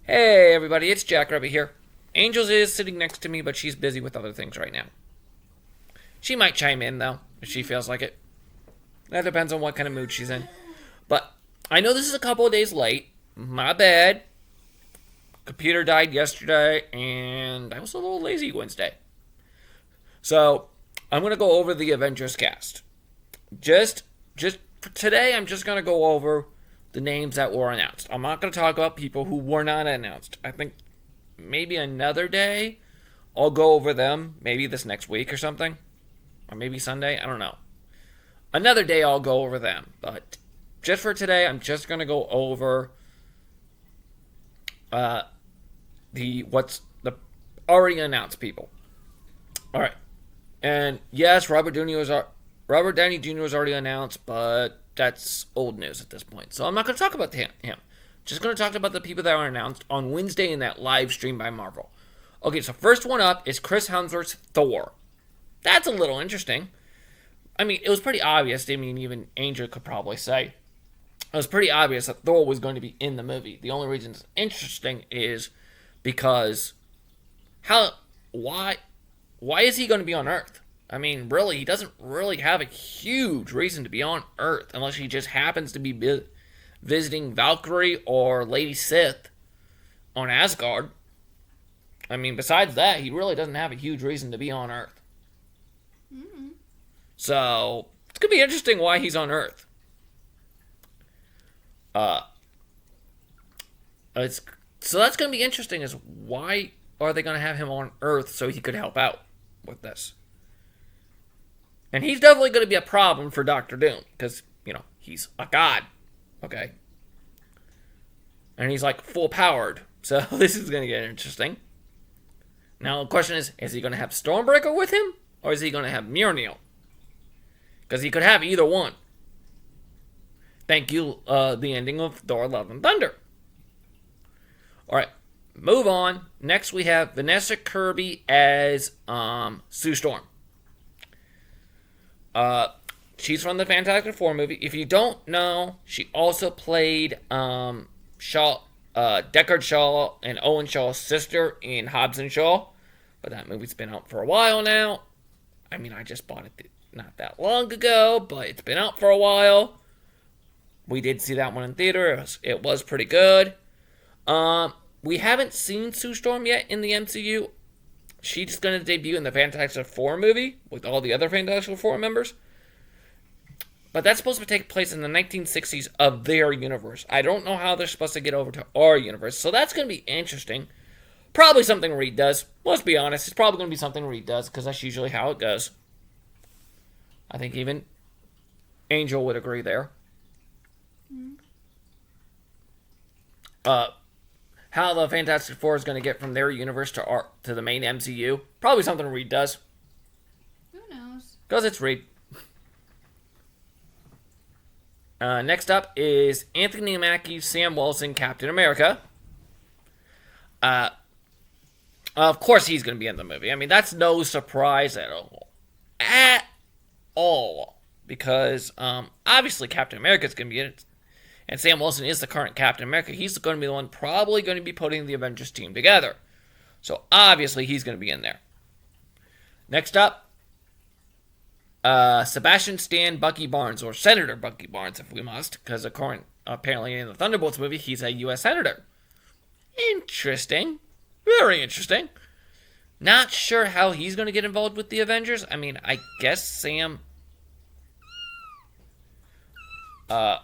Hey everybody, it's Jack Rabbit here. Angels is sitting next to me, but she's busy with other things right now. She might chime in though, if she feels like it. That depends on what kind of mood she's in. But I know this is a couple of days late. My bad. Computer died yesterday, and I was a little lazy Wednesday. So I'm gonna go over the Avengers cast. Just for today, I'm just gonna go over the names that were announced. I'm not gonna talk about people who were not announced. I think maybe another day I'll go over them. Maybe this next week or something, or maybe Sunday. I don't know. Another day I'll go over them, but just for today, I'm just gonna go over the already announced people. All right, and yes, Robert Downey Jr. was already announced, but that's old news at this point. So I'm not going to talk about him. Just going to talk about the people that were announced on Wednesday in that live stream by Marvel. Okay, so first one up is Chris Hemsworth's Thor. That's a little interesting. I mean, it was pretty obvious. I mean, even Angel could probably say it was pretty obvious that Thor was going to be in the movie. The only reason it's interesting is because why is he going to be on Earth? I mean, really, he doesn't really have a huge reason to be on Earth unless he just happens to be visiting Valkyrie or Lady Sith on Asgard. I mean, besides that, he really doesn't have a huge reason to be on Earth. Mm-hmm. So, it's going to be interesting why he's on Earth. So that's going to be interesting is why are they going to have him on Earth so he could help out with this? And he's definitely going to be a problem for Doctor Doom because, he's a god. Okay. And he's like full powered. So this is going to get interesting. Now the question is he going to have Stormbreaker with him? Or is he going to have Mjolnir? Because he could have either one. Thank you, the ending of Thor Love and Thunder. Alright, move on. Next we have Vanessa Kirby as Sue Storm. She's from the Fantastic Four movie. If you don't know, she also played Deckard Shaw and Owen Shaw's sister in Hobbs and Shaw. But that movie's been out for a while now. I mean, I just bought it not that long ago, but it's been out for a while. We did see that one in theater. It was pretty good. We haven't seen Sue Storm yet in the MCU. She's going to debut in the Fantastic Four movie with all the other Fantastic Four members. But that's supposed to take place in the 1960s of their universe. I don't know how they're supposed to get over to our universe. So that's going to be interesting. Probably something Reed does. Let's be honest. It's probably going to be something Reed does because that's usually how it goes. I think even Angel would agree there. How the Fantastic Four is going to get from their universe to the main MCU. Probably something Reed does. Who knows? Because it's Reed. Next up is Anthony Mackie, Sam Wilson, Captain America. Of course he's going to be in the movie. I mean, that's no surprise at all. At all. Because, obviously Captain America's going to be in it. And Sam Wilson is the current Captain America. He's going to be the one probably going to be putting the Avengers team together. So, obviously, he's going to be in there. Next up, Sebastian Stan Bucky Barnes, or Senator Bucky Barnes, if we must, because apparently in the Thunderbolts movie, he's a U.S. Senator. Interesting. Very interesting. Not sure how he's going to get involved with the Avengers. I mean, I guess Sam... I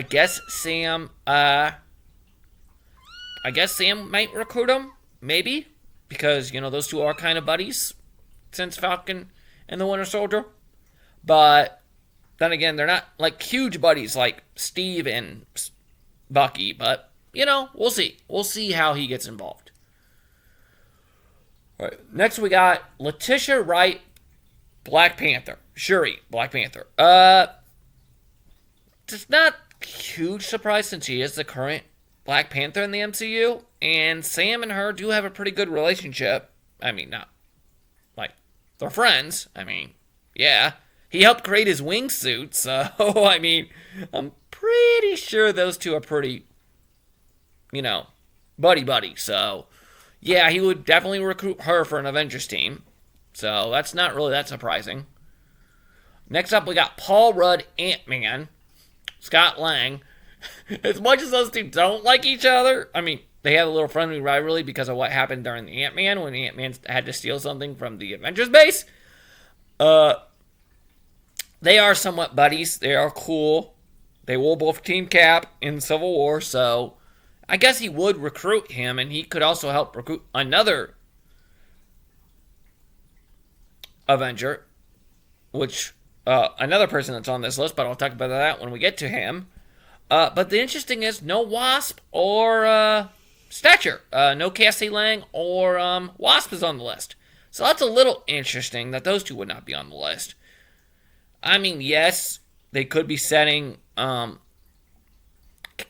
guess Sam might recruit him, maybe, because, those two are kind of buddies since Falcon and the Winter Soldier. But then again, they're not, like, huge buddies like Steve and Bucky, but, we'll see. We'll see how he gets involved. All right, next we got Letitia Wright, Black Panther. Shuri, Black Panther. It's not huge surprise since she is the current Black Panther in the MCU, and Sam and her do have a pretty good relationship. I mean, not like they're friends. I mean, yeah, he helped create his wingsuit, so I mean, I'm pretty sure those two are pretty, buddy. So, yeah, he would definitely recruit her for an Avengers team. So that's not really that surprising. Next up, we got Paul Rudd, Ant-Man, Scott Lang. As much as those two don't like each other, I mean, they have a little friendly rivalry because of what happened during the Ant-Man when Ant-Man had to steal something from the Avengers base. They are somewhat buddies. They are cool. They will both team Cap in Civil War, so I guess he would recruit him, and he could also help recruit another Avenger, which another person that's on this list, but I'll talk about that when we get to him. But the interesting is no Wasp or Stature. No Cassie Lang or Wasp is on the list. So that's a little interesting that those two would not be on the list. I mean, yes, they could be setting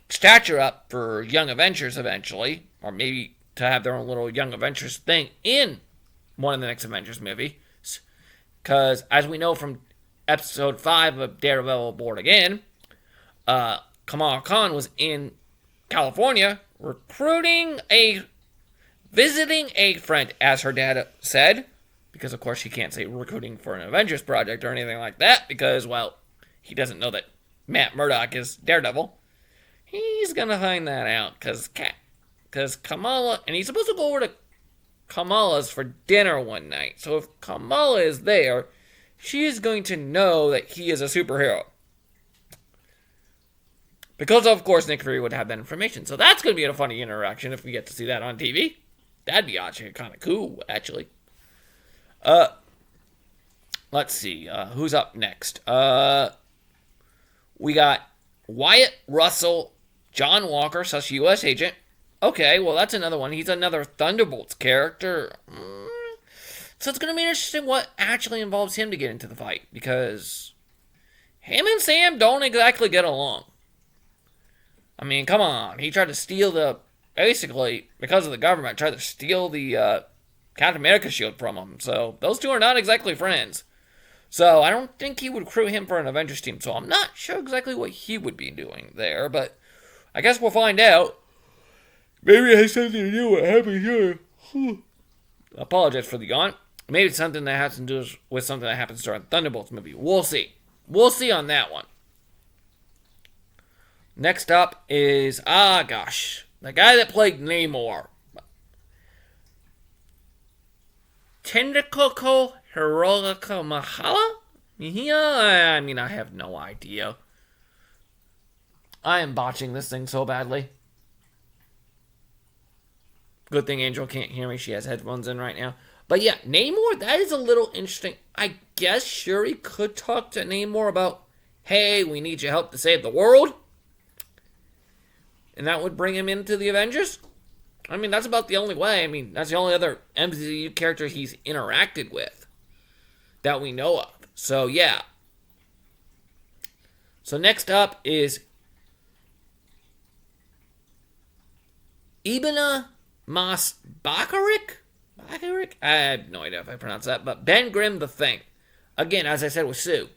Stature up for Young Avengers eventually, or maybe to have their own little Young Avengers thing in one of the next Avengers movies. Because, as we know from episode 5 of Daredevil Born Again, Kamala Khan was in California visiting a friend, as her dad said, because of course she can't say recruiting for an Avengers project or anything like that, because, well, he doesn't know that Matt Murdock is Daredevil. He's gonna find that out, because Kamala, and he's supposed to go over to Kamala's for dinner one night, so if Kamala is there, she is going to know that he is a superhero. Because, of course, Nick Fury would have that information. So that's going to be a funny interaction if we get to see that on TV. That'd be actually kind of cool, actually. Let's see. Who's up next? We got Wyatt Russell, John Walker, such U.S. agent. Okay, well, that's another one. He's another Thunderbolts character. So it's going to be interesting what actually involves him to get into the fight. Because him and Sam don't exactly get along. I mean, come on. He tried to steal basically, because of the government, tried to steal the Captain America shield from him. So those two are not exactly friends. So I don't think he would recruit him for an Avengers team. So I'm not sure exactly what he would be doing there. But I guess we'll find out. Maybe it has something to do with what happened here. I apologize for the yawn. Maybe it's something that has to do with something that happens during Thunderbolts movie. We'll see. We'll see on that one. Next up is, the guy that played Namor. Tendakoko Hiroka Mahala? Yeah, I mean, I have no idea. I am botching this thing so badly. Good thing Angel can't hear me. She has headphones in right now. But yeah, Namor, that is a little interesting. I guess Shuri could talk to Namor about, hey, we need your help to save the world. And that would bring him into the Avengers? I mean, that's about the only way. I mean, that's the only other MCU character he's interacted with that we know of. So, yeah. So, next up is Ibana Mas Bakarik? I have no idea if I pronounce that. But Ben Grimm the Thing. Again, as I said with Sue.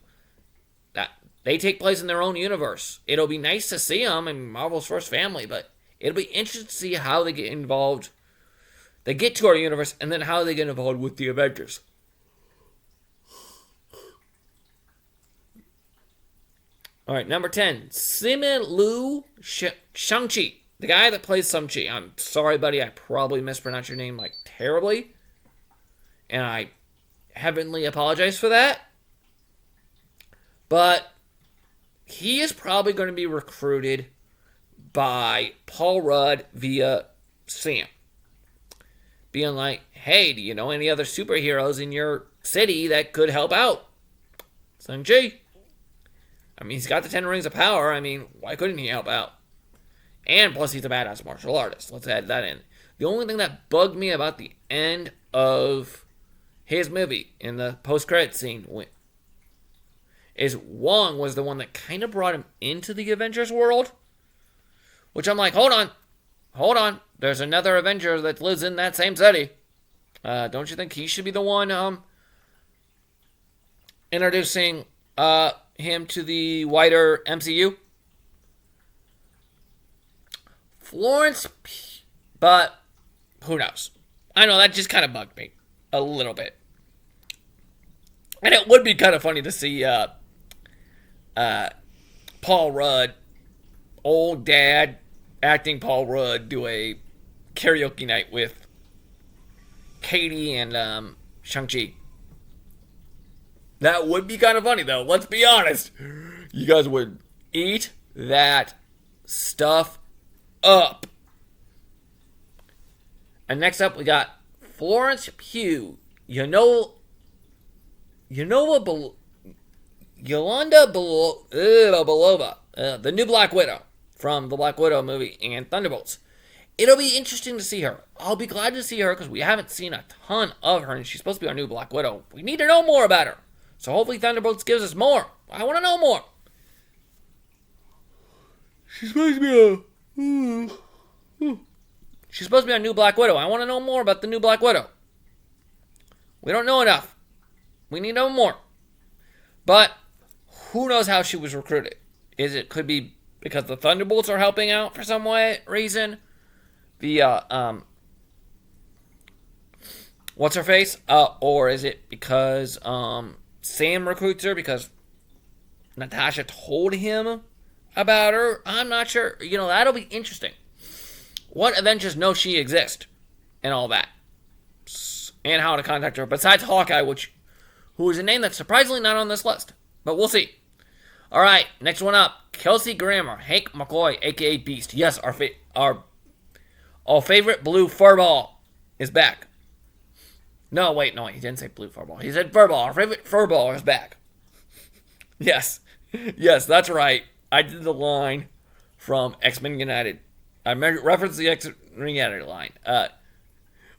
They take place in their own universe. It'll be nice to see them in Marvel's first family, but it'll be interesting to see how they get involved. They get to our universe, and then how they get involved with the Avengers. Alright, number 10. Simu Liu Shang-Chi. The guy that plays Shang-Chi. I'm sorry, buddy, I probably mispronounced your name, terribly. And I heavenly apologize for that. But he is probably going to be recruited by Paul Rudd via Sam. Being like, hey, do you know any other superheroes in your city that could help out? Shang-Chi. I mean, he's got the 10 rings of power. I mean, why couldn't he help out? And plus, he's a badass martial artist. Let's add that in. The only thing that bugged me about the end of his movie, in the post-credit scene, is Wong was the one that kind of brought him into the Avengers world. Which I'm like, hold on. There's another Avenger that lives in that same city. Don't you think he should be the one introducing him to the wider MCU? But who knows? I know that just kind of bugged me a little bit. And it would be kind of funny to see Paul Rudd, old dad, acting Paul Rudd, do a karaoke night with Katie and Shang-Chi. That would be kind of funny, though. Let's be honest. You guys would eat that stuff up. And next up, we got Florence Pugh. Yolanda Belova, the new Black Widow from the Black Widow movie and Thunderbolts. It'll be interesting to see her. I'll be glad to see her because we haven't seen a ton of her, and she's supposed to be our new Black Widow. We need to know more about her. So hopefully Thunderbolts gives us more. I want to know more. She's supposed to be our new Black Widow. I want to know more about the new Black Widow. We don't know enough. We need to know more. But who knows how she was recruited? Could be because the Thunderbolts are helping out for some reason. What's her face? Or is it because Sam recruits her because Natasha told him about her? I'm not sure. That'll be interesting. What Avengers know she exists and all that, and how to contact her. Besides Hawkeye, who is a name that's surprisingly not on this list, but we'll see. All right, next one up, Kelsey Grammer, Hank McCoy, aka Beast. Yes, our favorite blue furball is back. No, he didn't say blue furball. He said furball. Our favorite furball is back. Yes, that's right. I did the line from X-Men United. I referenced the X-Men United line.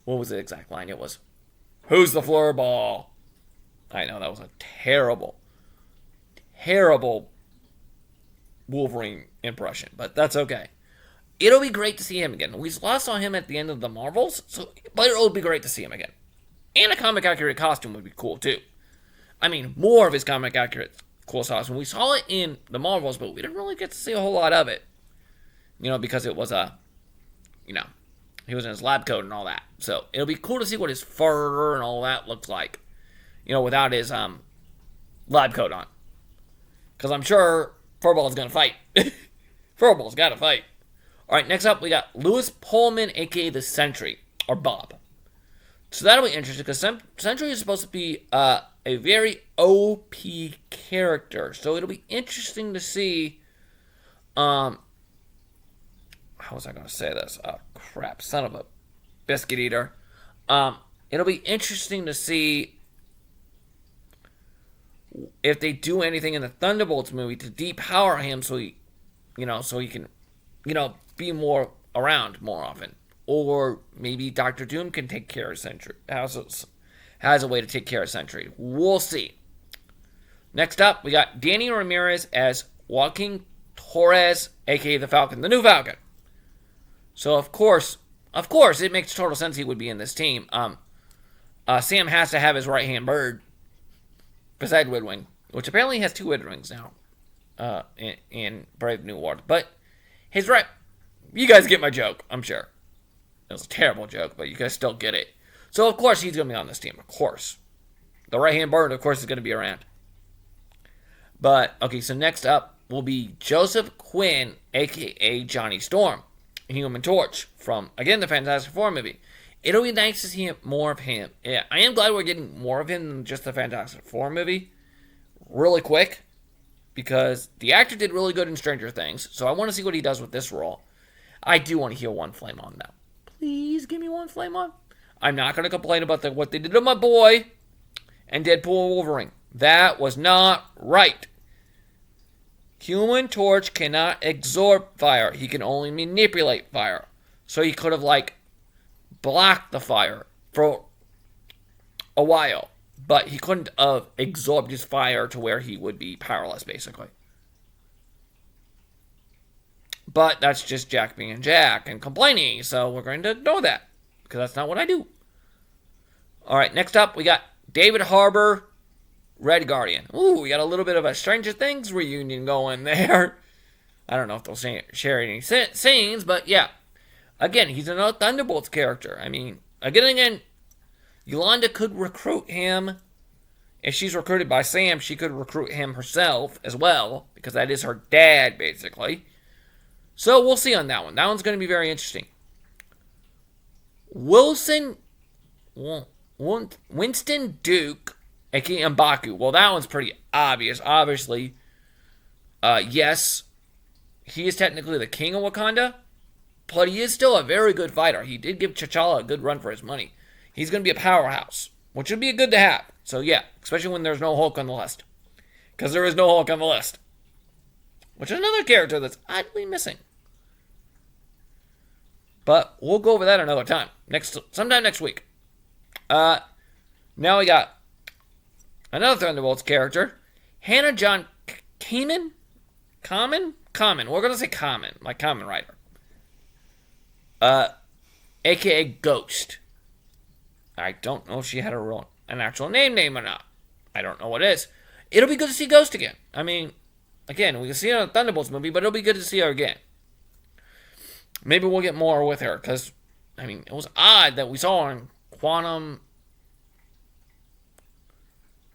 What was the exact line? It was, "Who's the floorball?" I know that was a terrible Wolverine impression, but that's okay. It'll be great to see him again. We last saw him at the end of the Marvels, but it'll be great to see him again. And a comic accurate costume would be cool too. I mean, more of his comic accurate cool costume. We saw it in the Marvels, but we didn't really get to see a whole lot of it. Because it was he was in his lab coat and all that. So it'll be cool to see what his fur and all that looks like, without his lab coat on. Because I'm sure Furball's gonna fight. Furball's gotta fight. All right, next up we got Louis Pullman, aka the Sentry, or Bob. So that'll be interesting because Sentry is supposed to be a very OP character. So it'll be interesting to see. How was I going to say this? Oh, crap. Son of a biscuit eater. It'll be interesting to see if they do anything in the Thunderbolts movie to depower him so he can, be more around more often. Or maybe Doctor Doom can take care of Sentry. Has a way to take care of Sentry. We'll see. Next up, we got Danny Ramirez as Joaquin Torres, a.k.a. the Falcon. The new Falcon. So, of course, it makes total sense he would be in this team. Sam has to have his right-hand bird beside Woodwing, which apparently has two Woodwings now in Brave New World. But his right... You guys get my joke, I'm sure. It was a terrible joke, but you guys still get it. So, of course, he's going to be on this team. Of course. The right-hand bird, of course, is going to be around. But, okay, so next up will be Joseph Quinn, a.k.a. Johnny Storm. Human Torch from, again, the Fantastic Four movie. It'll be nice to see more of him. Yeah, I am glad we're getting more of him than just the Fantastic Four movie. Really quick. Because the actor did really good in Stranger Things. So I want to see what he does with this role. I do want to hear One Flame On now. Please give me One Flame On. I'm not going to complain about what they did to my boy and Deadpool Wolverine. That was not right. Human Torch cannot absorb fire. He can only manipulate fire. So he could have, blocked the fire for a while. But he couldn't have absorbed his fire to where he would be powerless, basically. But that's just Jack being Jack and complaining. So we're going to ignore that. Because that's not what I do. Alright, next up we got David Harbour, Red Guardian. Ooh, we got a little bit of a Stranger Things reunion going there. I don't know if they'll share any scenes, but yeah. Again, he's another Thunderbolts character. I mean, again, Yolanda could recruit him. If she's recruited by Sam, she could recruit him herself as well, because that is her dad, basically. So we'll see on that one. That one's going to be very interesting. Winston Duke, aka M'Baku. Well, that one's pretty obvious. Obviously, yes, he is technically the king of Wakanda, but he is still a very good fighter. He did give T'Challa a good run for his money. He's going to be a powerhouse, which would be good to have. So yeah, especially when there's no Hulk on the list. Because there is no Hulk on the list. Which is another character that's oddly missing. But we'll go over that another time. Sometime next week. Now we got another Thunderbolts character. Hannah John Kamen? Common? We're going to say Common. Like Kamen Rider. A.K.A. Ghost. I don't know if she had an actual name or not. I don't know what it is. It'll be good to see Ghost again. I mean, again, we can see her in a Thunderbolts movie, but it'll be good to see her again. Maybe we'll get more with her, because, I mean, it was odd that we saw her in Quantum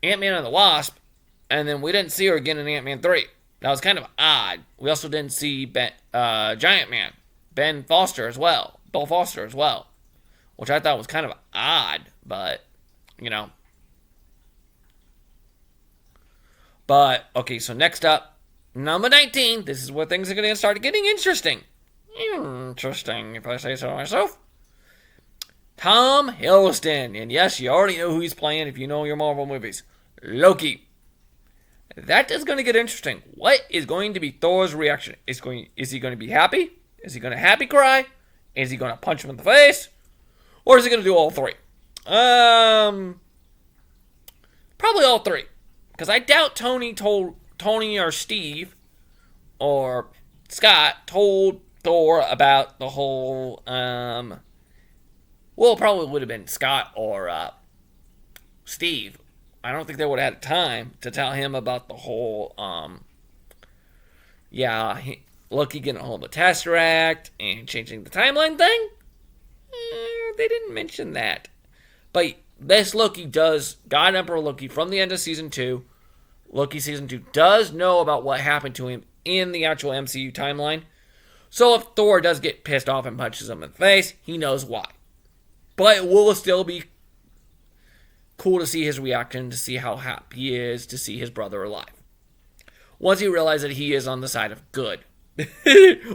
Ant-Man and the Wasp, and then we didn't see her again in Ant-Man 3. That was kind of odd. We also didn't see Giant Man, Bill Foster as well, which I thought was kind of odd, but, you know. But, okay, so next up, number 19. This is where things are going to start getting interesting. Interesting, if I say so myself. Tom Hiddleston. And yes, you already know who he's playing if you know your Marvel movies. Loki. That is going to get interesting. What is going to be Thor's reaction? Is he going to be happy? Is he going to happy cry? Is he going to punch him in the face? Or is he going to do all three? Probably all three. Because I doubt Tony or Steve or Scott told Thor about the whole, well, it probably would have been Scott or Steve. I don't think they would have had time to tell him about the whole, Loki getting a hold of the Tesseract and changing the timeline thing. They didn't mention that. But this Loki God Emperor Loki from the end of Season 2, Loki Season 2, does know about what happened to him in the actual MCU timeline. So if Thor does get pissed off and punches him in the face, he knows why. But it will still be cool to see his reaction, to see how happy he is to see his brother alive. Once he realizes that he is on the side of good.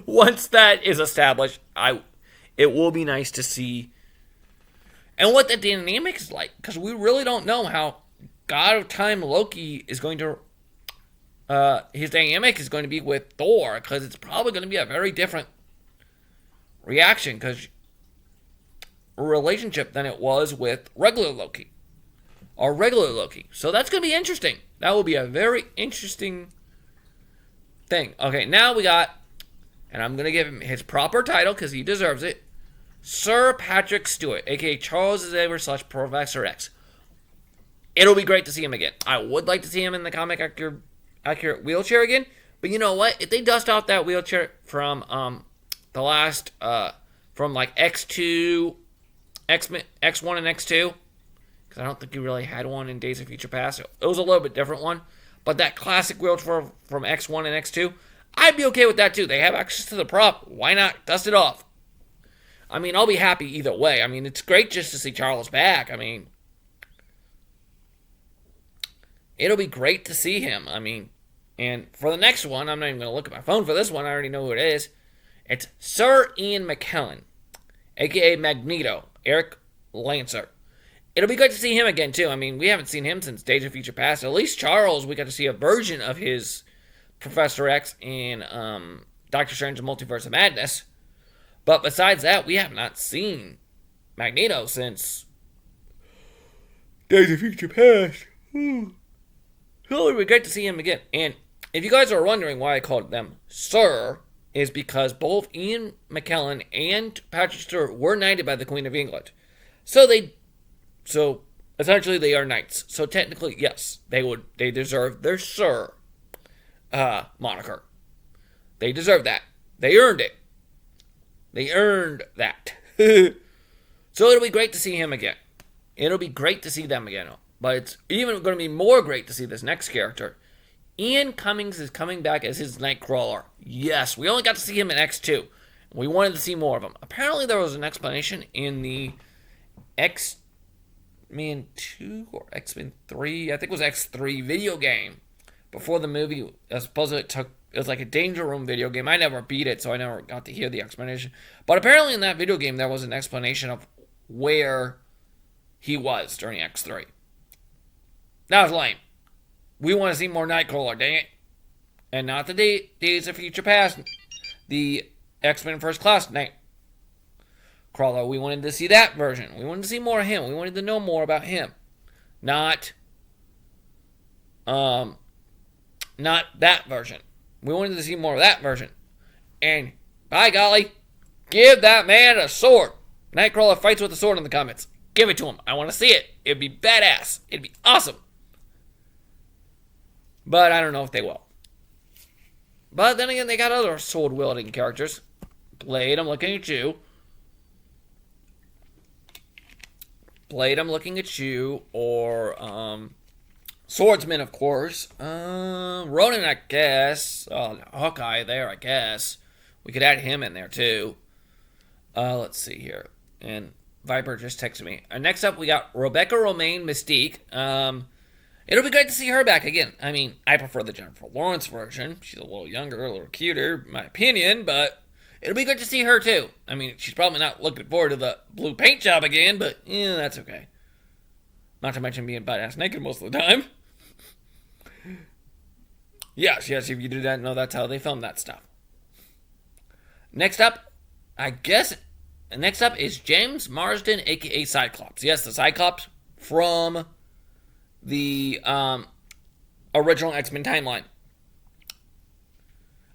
Once that is established, it will be nice to see. And what the dynamic is like. Because we really don't know how God of Time Loki is going to... his dynamic is going to be with Thor, because it's probably going to be a very different reaction, relationship than it was with regular Loki. So that's going to be interesting. That will be a very interesting thing. Okay, now we got, and I'm going to give him his proper title because he deserves it, Sir Patrick Stewart, aka Charles Xavier / Professor X. It'll be great to see him again. I would like to see him in the comic accurate wheelchair again, but you know what? If they dust out that wheelchair from the last from like X1 and X2, because I don't think he really had one in Days of Future Past. It was a little bit different one, but that classic wheelchair from X1 and X2, I'd be okay with that too. They have access to the prop. Why not dust it off? I mean, I'll be happy either way. I mean, it's great just to see Charles back. I mean, it'll be great to see him. I mean, and for the next one, I'm not even going to look at my phone for this one. I already know who it is. It's Sir Ian McKellen, a.k.a. Magneto, Eric Lancer. It'll be good to see him again, too. I mean, we haven't seen him since Days of Future Past. At least Charles, we got to see a version of his Professor X in Doctor Strange and Multiverse of Madness. But besides that, we have not seen Magneto since Days of Future Past. So it would be great to see him again. And if you guys are wondering why I called them Sir, is because both Ian McKellen and Patrick Stewart were knighted by the Queen of England. So essentially they are knights. So technically, yes, they deserve their Sir moniker. They deserve that. They earned it. They earned that. So it'll be great to see him again. It'll be great to see them again. But it's even going to be more great to see this next character. Ian Cummings is coming back as his Nightcrawler. Yes, we only got to see him in X2. We wanted to see more of him. Apparently there was an explanation in the X-Men 2 or X-Men 3, I think it was X3 video game. Before the movie, supposedly it was like a Danger Room video game. I never beat it, so I never got to hear the explanation. But apparently in that video game, there was an explanation of where he was during X3. That was lame. We want to see more Nightcrawler, dang it. And not the Days of Future Past, the X-Men First Class Nightcrawler. We wanted to see that version. We wanted to see more of him. We wanted to know more about him. Not that version. We wanted to see more of that version. And, by golly, give that man a sword. Nightcrawler fights with a sword in the comments. Give it to him. I want to see it. It'd be badass. It'd be awesome. But I don't know if they will. But then again, they got other sword-wielding characters. Blade, I'm looking at you. Blade, I'm looking at you. Or, Swordsman, of course. Ronan, I guess. Hawkeye there, I guess. We could add him in there, too. Let's see here. And Viper just texted me. Next up, we got Rebecca Romijn Mystique. It'll be great to see her back again. I mean, I prefer the Jennifer Lawrence version. She's a little younger, a little cuter, in my opinion, but it'll be good to see her, too. I mean, she's probably not looking forward to the blue paint job again, but, yeah, that's okay. Not to mention being butt-ass naked most of the time. Yes, if you did not know, that's how they filmed that stuff. Next up is James Marsden, a.k.a. Cyclops. Yes, the Cyclops from the original X-Men timeline.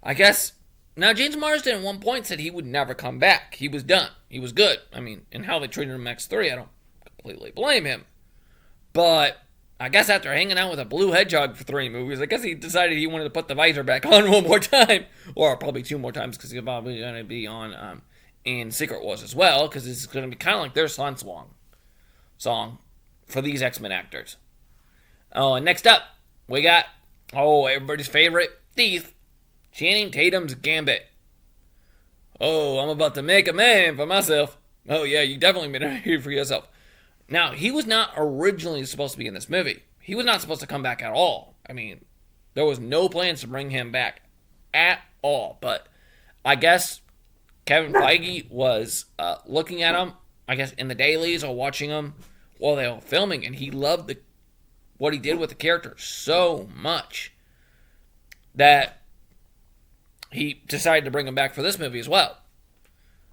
I guess, now James Marsden at one point said he would never come back. He was done. He was good. I mean, and how they treated him in X3, I don't completely blame him. But I guess after hanging out with a blue hedgehog for 3 movies, I guess he decided he wanted to put the visor back on one more time. Or probably 2 more times, because he's probably going to be on in Secret Wars as well, because it's going to be kind of like their swan song for these X-Men actors. Oh, and next up, we got, everybody's favorite thief, Channing Tatum's Gambit. Oh, I'm about to make a man for myself. Oh, yeah, you definitely made a man for yourself. Now, he was not originally supposed to be in this movie. He was not supposed to come back at all. I mean, there was no plans to bring him back at all. But I guess Kevin Feige was looking at him, I guess, in the dailies or watching him while they were filming, and he loved what he did with the character so much that he decided to bring him back for this movie as well.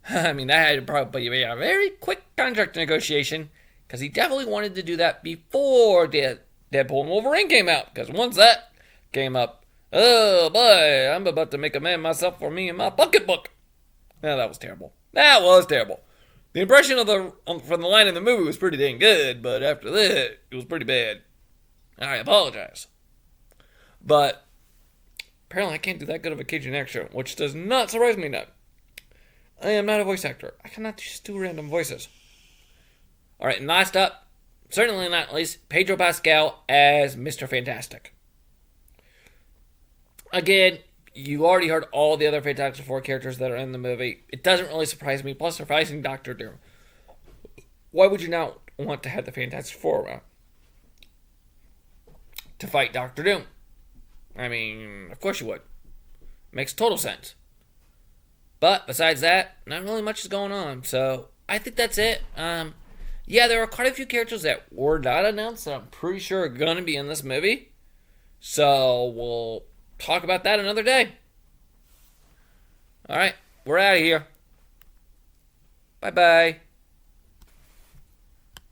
I mean, that had to probably be a very quick contract negotiation, because he definitely wanted to do that before Deadpool and Wolverine came out. Because once that came up, oh boy, I'm about to make a man myself for me and my pocketbook. Yeah, that was terrible. That was terrible. The impression from the line in the movie was pretty dang good, but after that, it was pretty bad. I apologize. But apparently I can't do that good of a Cajun accent, which does not surprise me now. I am not a voice actor. I cannot just do random voices. Alright, and last up, certainly not least, Pedro Pascal as Mr. Fantastic. Again, you already heard all the other Fantastic Four characters that are in the movie. It doesn't really surprise me, plus they're fighting Doctor Doom. Why would you not want to have the Fantastic Four around to fight Doctor Doom? I mean, of course you would. Makes total sense. But besides that, not really much is going on. So I think that's it. Yeah, there are quite a few characters that were not announced that I'm pretty sure are going to be in this movie. So we'll talk about that another day. Alright, we're out of here. Bye-bye.